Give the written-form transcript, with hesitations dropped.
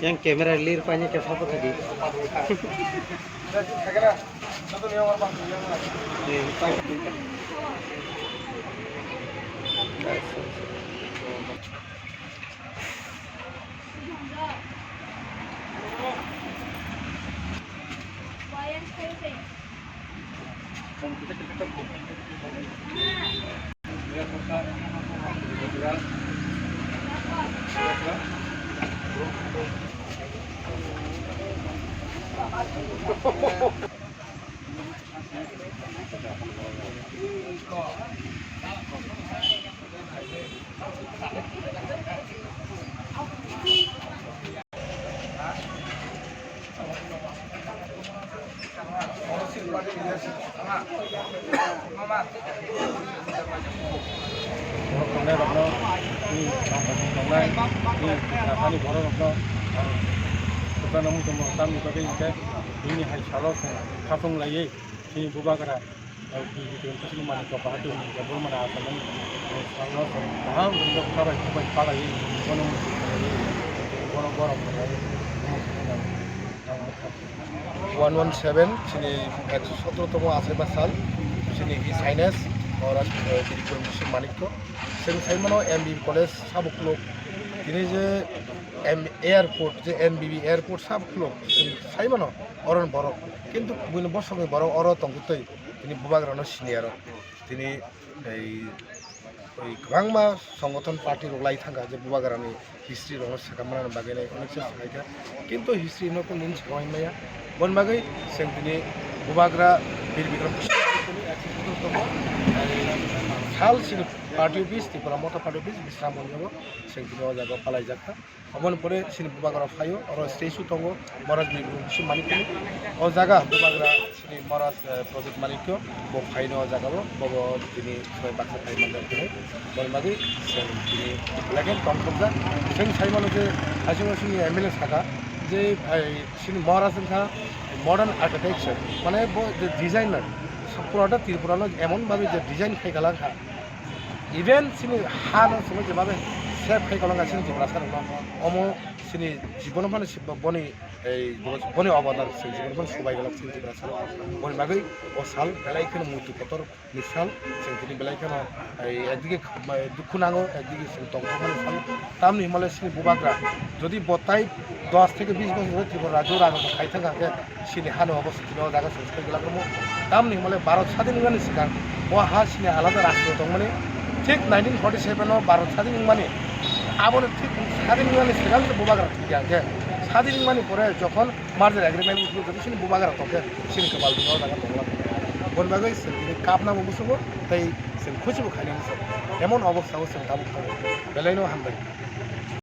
yang kamera lir panya ke apa tadi? Này bọc nó đi bọc này đi thằng đi bỏ nó bọc nó chúng ta nông dân tam như cái ini hai salah khapung lagi ini buba kara di itu mana ke bahatu ke bul mana asalnya salah paham untuk cara kita pada ini bono 117 sini 117তম আশীর্বাদ সাল sini hi saines oras dirikor musim manikko sen saimano MBB college সাবুকলো তিনি যে airport যে এনবিবি airport সাবকলো সাইমানো অরণ বড় কিন্তু বুঝলে বর্ষকে বড় অর তঙ্কুতই তিনি বুবাগ্রানো সিনিয়র তিনি এই ওই গোबांमा সংগঠন পার্টি রলাই থাকা যে বুবাগ্রানি হিস্ট্রি রং সাকামানো বাগানে অনেক সাইকা কিন্তু হিস্ট্রি নকো নিন সবাইমায়া বন বাগै जों दिनै बुबाग्रा बिर बिक्रम साल सिनि पार्टी अफिस त्रिपुरा मटा पार्टी अफिस विश्राम मोनजाबो जों दिनै अ जायगायाव पालाय जाखा अबन परे सिनि बुबाग्रा फायो अर स्टेचु दङ महाराज बिरबिक्रम मानिकनि अ जायगा बुबाग्रा सिनि महाराज प्रजेक्ट मानिकखौ बो फायनो अ जायगायाव बो दिनै सय बाक्सा फाय मानदों बन बागै जों दिनै लागेन तमखबजा जों साइमानो जे आसिमासिनि एमएलए सागा जे सिनि महाराजखा मडार्न आर्किटेक्चार माने जो डिजाइनार पुराटा त्रिपुरानो एमन भावे जो डिजाइन फाइकाला इवेन सिनि हानो समय जेबाबे सेफ फाइकाला सिनि त्रिपुरा सारनो अमो सिनि जीवन माने बनि बनि अवदान सिनि जीवन माने सबाय गला सिनि त्रिपुरा सार बनि बागै ओ साल बेलाइखनो मुतु कतर मिसाल जों दिनै बेलाइखनो एकदिके दुखु नांगौ एकदिके सिनि तंग माने साल तामनि हिमालय सिनि बुबाग्रा যদি বতাই 10 থেকে 20 বছর ধরে ত্রিপুরা রাজ্য রাজত্ব খাই থাকা সিনি হানো অবস্থিত জায়গা সংস্কার গেলাম তামনি মানে ভারত স্বাধীন মানে সিগাং ও হা সিনি আলাদা রাষ্ট্র দं মানে ঠিক 1947 ভারত স্বাধীন মানে আবার ঠিক স্বাধীন মানে সিগাং তো বুবাগ্রা ঠিক আছে স্বাধীন মানে পরে যখন মার্জার এগ্রিমেন্ট উঠলো যদি সিনি বুবাগ্রা তকে সিনি কপাল দিও জায়গা দंला বনবাগৈ সিনি কাপ নামো বুঝবো তাই সিনি খুঁজিবো খাইনি এমন অবস্থা হচ্ছে কাবু বেলাইনো হামবাই